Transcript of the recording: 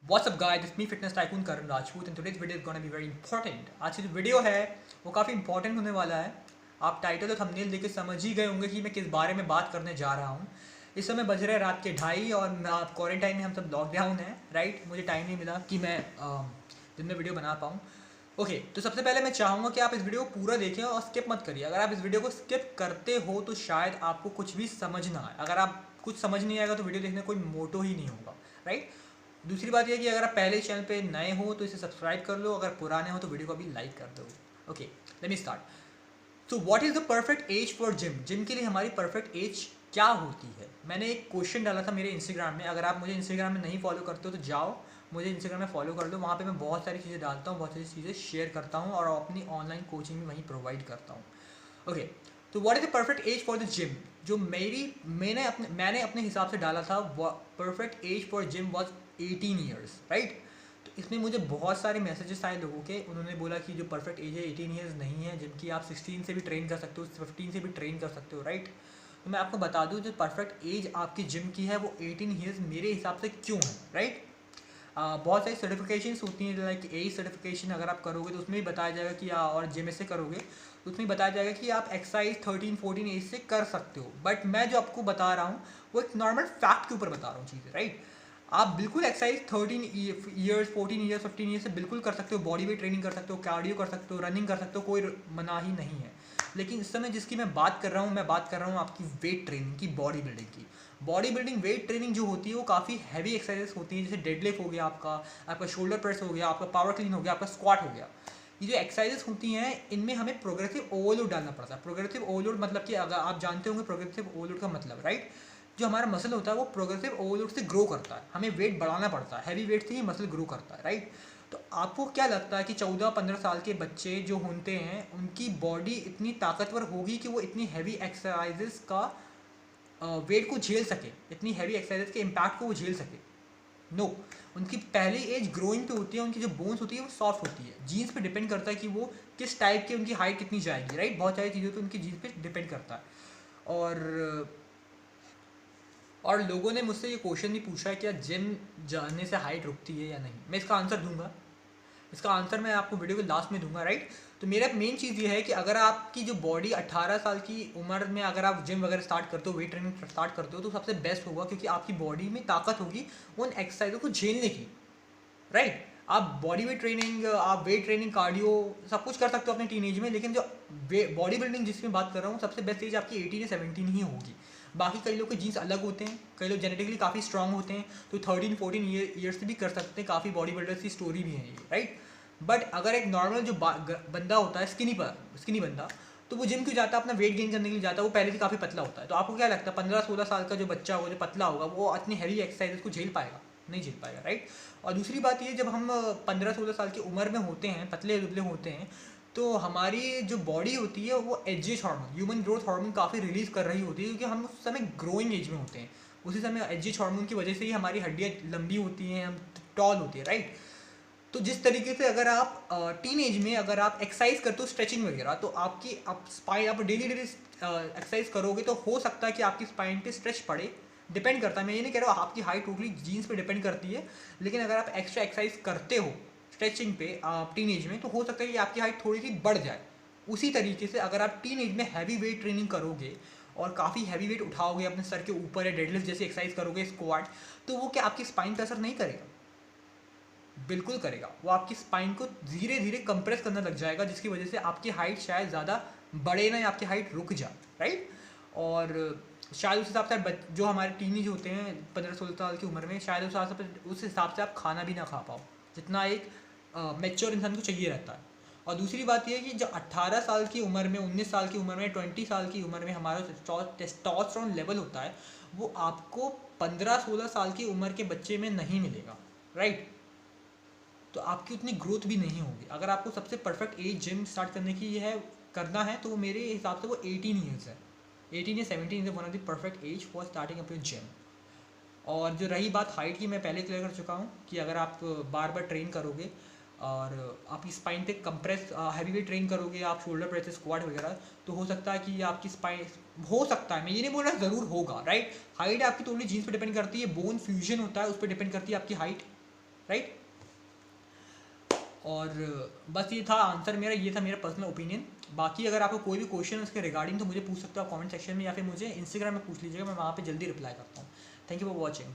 WhatsApp guys, this me fitness tycoon Karan Rajput and today's video is gonna be very important. आज की जो video है वो काफ़ी इंपॉर्टेंट होने वाला है। आप टाइटल और थंबनेल देख के समझ ही गए होंगे कि मैं किस बारे में बात करने जा रहा हूँ। इस समय बज रहे रात के 2:30 और क्वारंटाइन में हम सब लॉकडाउन है, राइट। मुझे टाइम नहीं मिला कि मैं दिन में वीडियो बना पाऊँ। ओके, तो सबसे पहले मैं चाहूँगा कि आप इस वीडियो को पूरा देखें और स्किप मत करिए। अगर आप इस वीडियो को स्किप करते हो तो शायद आपको कुछ भी समझ ना आए। अगर आप कुछ समझ नहीं आएगा तो वीडियो देखने का कोई मोटो ही नहीं होगा, राइट। दूसरी बात यह कि अगर आप पहले चैनल पे नए हो तो इसे सब्सक्राइब कर लो, अगर पुराने हो तो वीडियो को अभी लाइक कर दो। Okay, let me start. So what is the perfect age for gym? Gym के लिए हमारी परफेक्ट एज क्या होती है? मैंने एक क्वेश्चन डाला था मेरे इंस्टाग्राम में। अगर आप मुझे इंस्टाग्राम में नहीं फॉलो करते हो तो जाओ, मुझे इंस्टाग्राम में फॉलो कर लो। वहाँ पे मैं बहुत सारी चीज़ें डालता हूँ, बहुत सारी चीज़ें शेयर करता हूँ और अपनी ऑनलाइन कोचिंग भी वहीं प्रोवाइड करता हूँ। ओके, तो what is the perfect age for the gym? जो मैंने अपने हिसाब से डाला था, perfect age for gym was 18 years, right. तो इसमें मुझे बहुत सारे मैसेजेस आए लोगों के। उन्होंने बोला कि जो परफेक्ट एज है 18 ईयर्स नहीं है, जिनकी आप 16 से भी ट्रेन कर सकते हो, 15 से भी ट्रेन कर सकते हो, राइट। तो मैं आपको बता दूं, जो परफेक्ट एज आपकी जिम की है वो 18 ईयर्स मेरे हिसाब से क्यों है, राइट। बहुत सारी सर्टिफिकेशंस होती हैं, लाइक ए सर्टिफिकेशन अगर आप करोगे तो उसमें भी बताया जाएगा कि और जिम से करोगे तो उसमें बताया जाएगा कि आप एक्सरसाइज 13-14 एज से कर सकते हो। बट मैं जो आपको बता रहा हूँ वो एक नॉर्मल फैक्ट के ऊपर बता रहा हूँ चीज़ें, राइट। आप बिल्कुल एक्सरसाइज 13 ईयर्स, 14 ईयर्स, 15 ईयर्स से बिल्कुल कर सकते हो। बॉडी वेट ट्रेनिंग कर सकते हो, कार्डियो कर सकते हो, रनिंग कर सकते हो, कोई मनाही नहीं है। लेकिन इस समय जिसकी मैं बात कर रहा हूँ, मैं बात कर रहा हूँ आपकी वेट ट्रेनिंग की, बॉडी बिल्डिंग की। बॉडी बिल्डिंग वेट ट्रेनिंग जो होती है वो काफ़ी हैवी एक्सरसाइजेस होती हैं, जैसे डेडलिफ्ट हो गया, आपका शोल्डर प्रेस हो गया, आपका पावर क्लीन हो गया, आपका स्क्वाट हो गया। ये जो एक्सरसाइजेस होती हैं इनमें हमें प्रोग्रेसिव ओवरलोड डालना पड़ता है। प्रोग्रेसिव ओवरलोड मतलब कि अगर आप जानते होंगे प्रोग्रेसिव ओवरलोड का मतलब, राइट। जो हमारा मसल होता है वो प्रोग्रेसिव ओवरलोड से ग्रो करता है, हमें वेट बढ़ाना पड़ता है, हैवी वेट से ही मसल ग्रो करता है, राइट। तो आपको क्या लगता है कि 14-15 साल के बच्चे जो होते हैं उनकी बॉडी इतनी ताकतवर होगी कि वो इतनी हैवी एक्सरसाइजेस का वेट को झेल सके, इतनी हैवी एक्सरसाइजेस के इम्पैक्ट को वो झेल सके? नो। उनकी पहली एज ग्रोइंग पे होती है, उनकी जो बोन्स होती है वो सॉफ्ट होती है। जीन्स पे डिपेंड करता है कि वो किस टाइप की, उनकी हाइट कितनी जाएगी, राइट। बहुत सारी चीज़ों पे उनकी जीन्स पे डिपेंड करता है। और लोगों ने मुझसे ये क्वेश्चन भी पूछा है कि जिम जाने से हाइट रुकती है या नहीं। मैं इसका आंसर दूंगा, इसका आंसर मैं आपको वीडियो के लास्ट में दूंगा, राइट। तो मेरा मेन चीज़ ये है कि अगर आपकी जो बॉडी 18 साल की उम्र में अगर आप जिम वगैरह स्टार्ट करते हो, वेट ट्रेनिंग स्टार्ट करते हो तो सबसे बेस्ट होगा, क्योंकि आपकी बॉडी में ताकत होगी उन एक्सरसाइजों को झेलने की, राइट। आप बॉडी वेट ट्रेनिंग, आप वेट ट्रेनिंग, कार्डियो सब कुछ कर सकते हो अपने टीनेज में, लेकिन जो बॉडी बिल्डिंग जिसमें बात कर रहा हूँ सबसे बेस्ट एज आपकी 18 या 17 ही होगी। बाकी कई लोग के जीन्स अलग होते हैं, कई लोग जेनेटिकली काफ़ी स्ट्रांग होते हैं तो 13-14 ईयर्स से भी कर सकते हैं। काफ़ी बॉडी बिल्डर्स की स्टोरी भी है ये, राइट। बट अगर एक नॉर्मल जो बंदा होता है, स्किनी बंदा, तो वो जिम क्यों जाता है? अपना वेट गेन करने के लिए जाता है। वो पहले से काफ़ी पतला होता है। तो आपको क्या लगता है 15-16 साल का जो बच्चा होगा, जो पतला होगा, वो इतनी हैवी एक्सरसाइज को झेल पाएगा? नहीं झेल पाएगा, राइट। और दूसरी बात ये, जब हम 15-16 साल की उम्र में होते हैं, पतले दुबले होते हैं, तो हमारी जो बॉडी होती है वो H hormone, human growth hormone काफ़ी रिलीज़ कर रही होती है, क्योंकि हम उस समय ग्रोइंग एज में होते हैं। उसी समय एच हार्मोन की वजह से ही हमारी हड्डियाँ लंबी होती हैं, हम टॉल होती है, राइट। तो जिस तरीके से अगर आप टीन एज में अगर आप एक्सरसाइज करते हो, स्ट्रेचिंग वगैरह, तो आप स्पाइन, आप डेली डेली एक्सरसाइज करोगे तो हो सकता है कि आपकी स्पाइन पे स्ट्रेच पड़े। डिपेंड करता है, मैं ये नहीं कह रहा हूँ आपकी हाइट टोटली जीन्स पे डिपेंड करती है, लेकिन अगर आप एक्स्ट्रा एक्सरसाइज करते हो स्ट्रेचिंग पे टीन एज में, तो हो सकता है कि आपकी हाइट थोड़ी सी बढ़ जाए। उसी तरीके से अगर आप टीन एज में हैवी वेट ट्रेनिंग करोगे और काफ़ी हैवी वेट उठाओगे अपने सर के ऊपर, या डेडलिफ्ट जैसी एक्सरसाइज करोगे, स्क्वाट, तो वो क्या आपकी स्पाइन पर असर नहीं करेगा? बिल्कुल करेगा। वो आपकी स्पाइन को धीरे धीरे कंप्रेस करने लग जाएगा, जिसकी वजह से आपकी हाइट शायद ज़्यादा बढ़े ना, या आपकी हाइट रुक जाए, राइट। और शायद उस हिसाब से जो हमारे टीनेज होते हैं 15-16 साल की उम्र में, शायद उस हिसाब से आप खाना भी ना खा पाओ जितना एक मेच्योर इंसान को चाहिए रहता है। और दूसरी बात यह है कि जो 18 साल की उम्र में, 19 साल की उम्र में, 20 साल की उम्र में हमारा टेस्टोस्टेरोन लेवल होता है, वो आपको 15-16 साल की उम्र के बच्चे में नहीं मिलेगा, राइट। तो आपकी उतनी ग्रोथ भी नहीं होगी। अगर आपको सबसे परफेक्ट एज जिम स्टार्ट करने की है, करना है, तो मेरे हिसाब से वो 18 ईयर्स है। 18 या 17 is one of the perfect age for starting up your gym. और जो रही बात हाइट की, मैं पहले क्लियर कर चुका हूँ कि अगर आप बार बार ट्रेन करोगे और आपकी स्पाइन पे कंप्रेस हैवी वेट ट्रेन करोगे, आप शोल्डर प्रेस, स्क्वाट वगैरह, तो हो सकता है कि आपकी स्पाइन, हो सकता है, मैं ये नहीं बोल रहा ज़रूर होगा, राइट। हाइट आपकी टोटली जीन्स पे डिपेंड करती है, बोन फ्यूजन होता है, उस पर डिपेंड करती है आपकी हाइट, राइट। और बस ये था आंसर मेरा, ये था मेरा पर्सनल ओपिनियन। बाकी अगर आपको कोई भी क्वेश्चन उसके रिगार्डिंग तो मुझे पूछ सकते हो आप कमेंट सेक्शन में, या फिर मुझे इंस्टाग्राम में पूछ लीजिएगा, मैं वहाँ पे जल्दी रिप्लाई करता हूँ। Thank you for watching.